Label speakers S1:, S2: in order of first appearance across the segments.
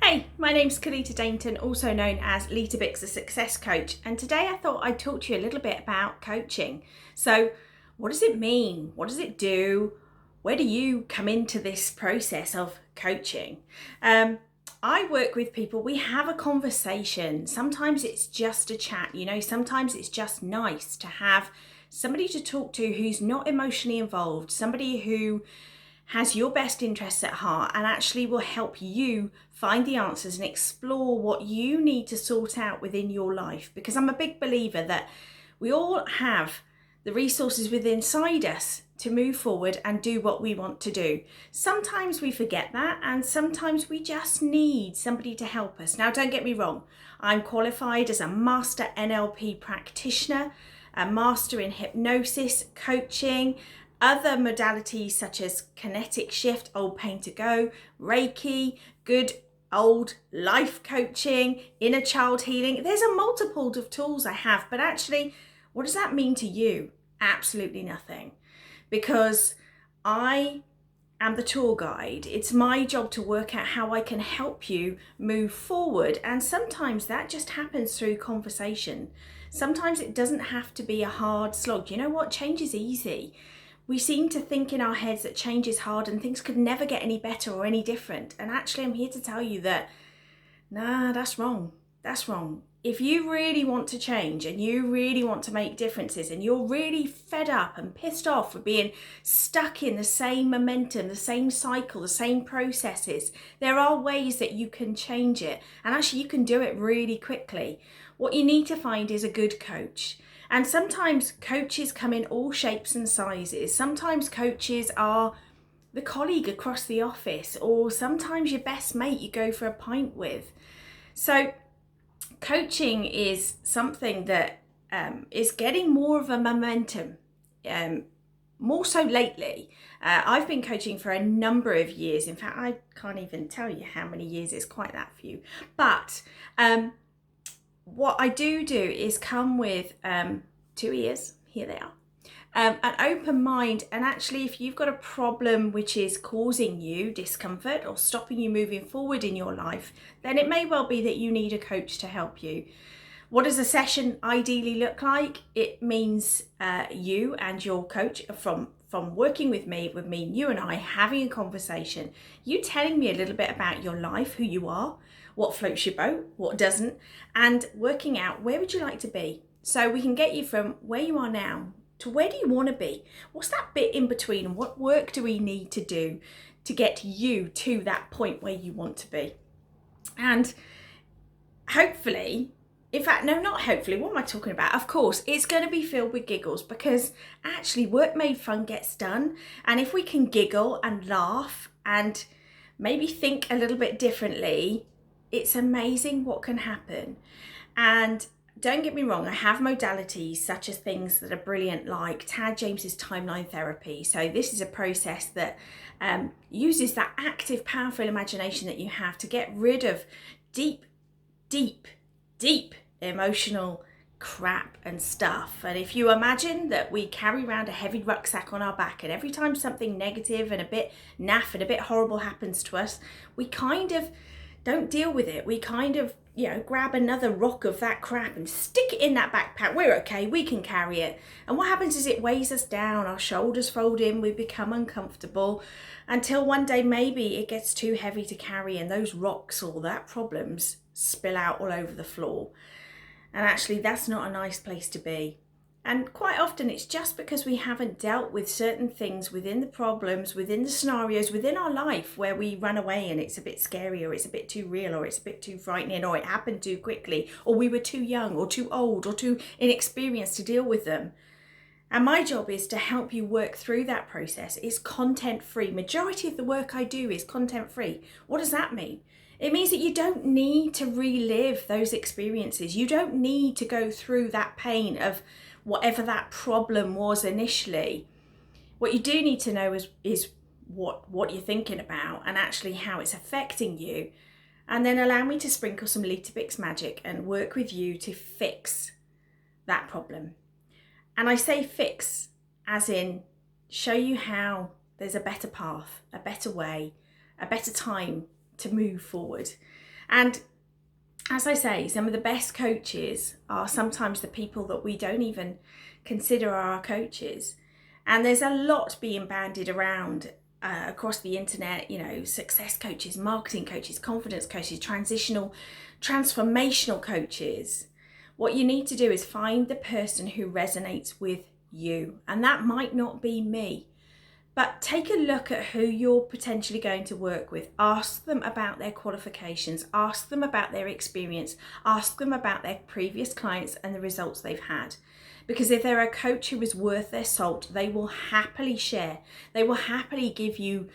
S1: Hey, my name's Colita Dainton, also known as Litabix Success Coach, and today I thought I'd talk to you a little bit about coaching. So, what does it mean? What does it do? Where do you come into this process of coaching? I work with people, we have a conversation. Sometimes it's just a chat, sometimes it's just nice to have somebody to talk to who's not emotionally involved, somebody who has your best interests at heart and actually will help you find the answers and explore what you need to sort out within your life. Because I'm a big believer that we all have the resources within inside us to move forward and do what we want to do. Sometimes we forget that, and sometimes we just need somebody to help us. Now, don't get me wrong, I'm qualified as a master NLP practitioner, a master in hypnosis, coaching, other modalities such as Kinetic Shift, old pain to go, Reiki, good old life coaching, inner child healing. There's a multiple of tools I have, but actually, what does that mean to you? Absolutely nothing. Because I am the tour guide. It's my job to work out how I can help you move forward. And sometimes that just happens through conversation. Sometimes it doesn't have to be a hard slog. You know what? Change is easy. We seem to think in our heads that change is hard and things could never get any better or any different. And actually, I'm here to tell you that, nah, that's wrong. That's wrong. If you really want to change and you really want to make differences and you're really fed up and pissed off with being stuck in the same momentum, the same cycle, the same processes, there are ways that you can change it. And actually, you can do it really quickly. What you need to find is a good coach. And sometimes coaches come in all shapes and sizes. Sometimes coaches are the colleague across the office, or sometimes your best mate you go for a pint with. So coaching is something that is getting more of a momentum, more so lately. I've been coaching for a number of years. In fact, I can't even tell you how many years, it's quite that few. But what I do is come with 2 ears, here they are, an open mind. And actually, if you've got a problem which is causing you discomfort or stopping you moving forward in your life, then it may well be that you need a coach to help you. What does a session ideally look like? It means you and your coach from working with me, you and I having a conversation, you telling me a little bit about your life, who you are, what floats your boat, what doesn't, and working out where would you like to be. So we can get you from where you are now to where do you want to be? What's that bit in between, and what work do we need to do to get you to that point where you want to be? And hopefully, in fact, no, not hopefully, what am I talking about? Of course, it's going to be filled with giggles, because actually work made fun gets done. And if we can giggle and laugh and maybe think a little bit differently, it's amazing what can happen. And don't get me wrong, I have modalities such as things that are brilliant, like Tad James's timeline therapy. So this is a process that uses that active, powerful imagination that you have to get rid of deep emotional crap and stuff. And if you imagine that we carry around a heavy rucksack on our back, and every time something negative and a bit naff and a bit horrible happens to us, we kind of don't deal with it. We kind of, grab another rock of that crap and stick it in that backpack. We're okay, we can carry it. And what happens is it weighs us down, our shoulders fold in, we become uncomfortable, until one day maybe it gets too heavy to carry and those rocks or that problems spill out all over the floor. And actually, that's not a nice place to be. And quite often it's just because we haven't dealt with certain things within the problems, within the scenarios, within our life, where we run away and it's a bit scary, or it's a bit too real, or it's a bit too frightening, or it happened too quickly, or we were too young or too old or too inexperienced to deal with them. And my job is to help you work through that process. It's content free. Majority of the work I do is content free. What does that mean? It means that you don't need to relive those experiences. You don't need to go through that pain of whatever that problem was initially. What you do need to know is what you're thinking about and actually how it's affecting you. And then allow me to sprinkle some Litabix magic and work with you to fix that problem. And I say fix as in show you how there's a better path, a better way, a better time to move forward. And as I say, some of the best coaches are sometimes the people that we don't even consider are our coaches. And there's a lot being bandied around across the internet, success coaches, marketing coaches, confidence coaches, transformational coaches. What you need to do is find the person who resonates with you. And that might not be me. But take a look at who you're potentially going to work with. Ask them about their qualifications. Ask them about their experience. Ask them about their previous clients and the results they've had. Because if they're a coach who is worth their salt, they will happily share. They will happily give you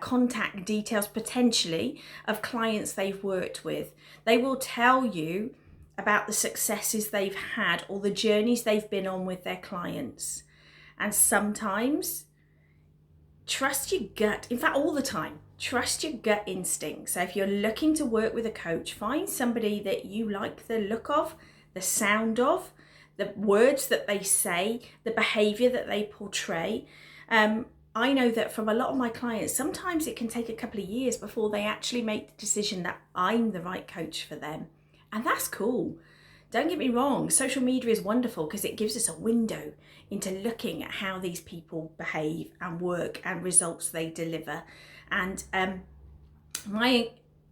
S1: contact details potentially of clients they've worked with. They will tell you about the successes they've had or the journeys they've been on with their clients. And sometimes, trust your gut. In fact, all the time, trust your gut instinct. So if you're looking to work with a coach, find somebody that you like the look of, the sound of, the words that they say, the behavior that they portray. I know that from a lot of my clients, sometimes it can take a couple of years before they actually make the decision that I'm the right coach for them. And that's cool. Don't get me wrong, social media is wonderful because it gives us a window into looking at how these people behave and work and results they deliver. And my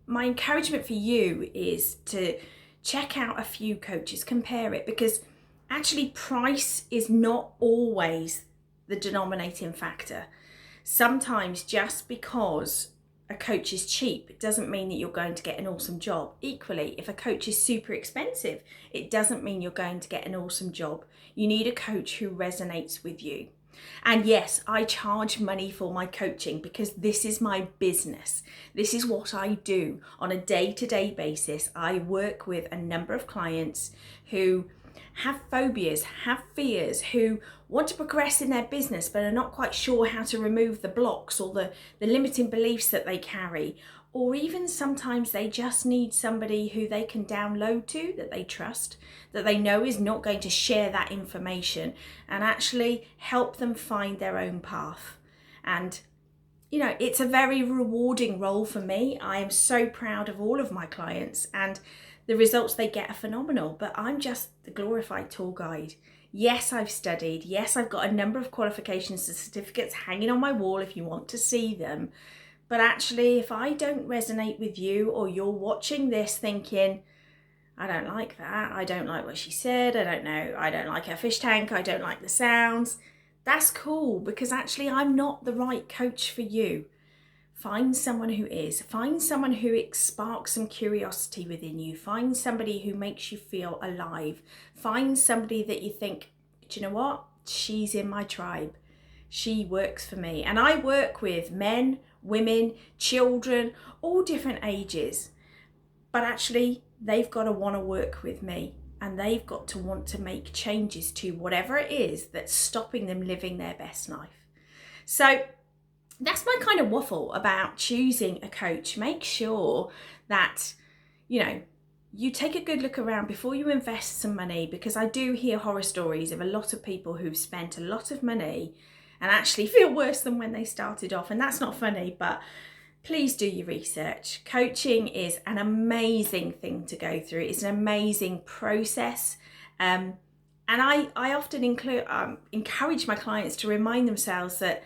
S1: encouragement for you is to check out a few coaches, compare it, because actually price is not always the denominating factor. Sometimes just because a coach is cheap, it doesn't mean that you're going to get an awesome job. Equally, if a coach is super expensive, it doesn't mean you're going to get an awesome job. You need a coach who resonates with you. And yes, I charge money for my coaching because this is my business. This is what I do on a day-to-day basis. I work with a number of clients who have phobias, have fears, who want to progress in their business but are not quite sure how to remove the blocks or the limiting beliefs that they carry. Or even sometimes they just need somebody who they can download to, that they trust, that they know is not going to share that information, and actually help them find their own path. And it's a very rewarding role for me. I am so proud of all of my clients, and the results they get are phenomenal, but I'm just the glorified tour guide. Yes, I've studied. Yes, I've got a number of qualifications and certificates hanging on my wall if you want to see them. But actually, if I don't resonate with you, or you're watching this thinking, I don't like that, I don't like what she said, I don't like her fish tank, I don't like the sounds, that's cool, because actually I'm not the right coach for you. Find someone who is. Find someone who sparks some curiosity within you. Find somebody who makes you feel alive. Find somebody that you think, do you know what? She's in my tribe. She works for me. And I work with men, women, children, all different ages. But actually, they've got to want to work with me. And they've got to want to make changes to whatever it is that's stopping them living their best life. So that's my kind of waffle about choosing a coach. Make sure that, you take a good look around before you invest some money, because I do hear horror stories of a lot of people who've spent a lot of money and actually feel worse than when they started off. And that's not funny, but please do your research. Coaching is an amazing thing to go through. It's an amazing process. And I often encourage my clients to remind themselves that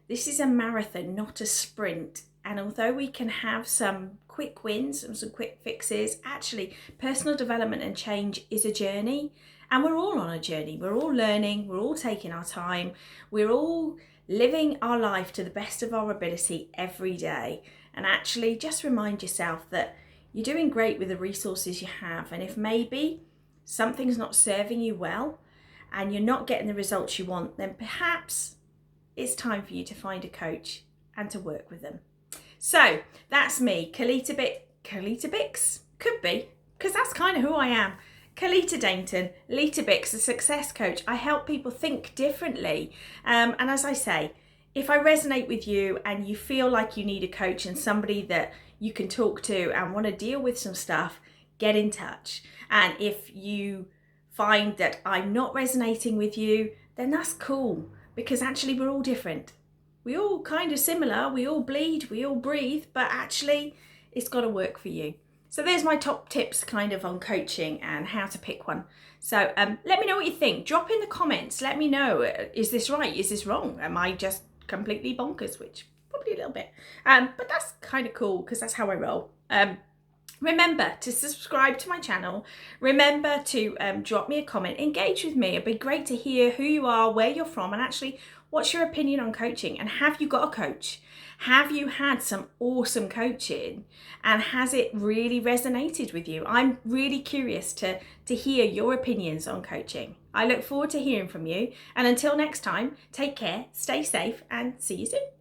S1: this is a marathon, not a sprint. And although we can have some quick wins and some quick fixes, actually personal development and change is a journey. And we're all on a journey. We're all learning. We're all taking our time. We're all living our life to the best of our ability every day. And actually just remind yourself that you're doing great with the resources you have. And if maybe something's not serving you well and you're not getting the results you want, then perhaps it's time for you to find a coach and to work with them. So that's me, Litabix, could be, because that's kind of who I am. Colita Dainton, Litabix, a success coach. I help people think differently. And as I say, if I resonate with you and you feel like you need a coach and somebody that you can talk to and want to deal with some stuff, get in touch. And if you find that I'm not resonating with you, then that's cool, because actually we're all different. We all kind of similar, we all bleed, we all breathe, but actually it's got to work for you. So there's my top tips kind of on coaching and how to pick one. So let me know what you think. Drop in the comments. Let me know, is this right? Is this wrong? Am I just completely bonkers? Which probably a little bit. But that's kind of cool because that's how I roll. Remember to subscribe to my channel. Remember to drop me a comment. Engage with me. It'd be great to hear who you are, where you're from, and actually what's your opinion on coaching, and have you got a coach? Have you had some awesome coaching, and has it really resonated with you? I'm really curious to hear your opinions on coaching. I look forward to hearing from you, and until next time, take care, stay safe, and see you soon.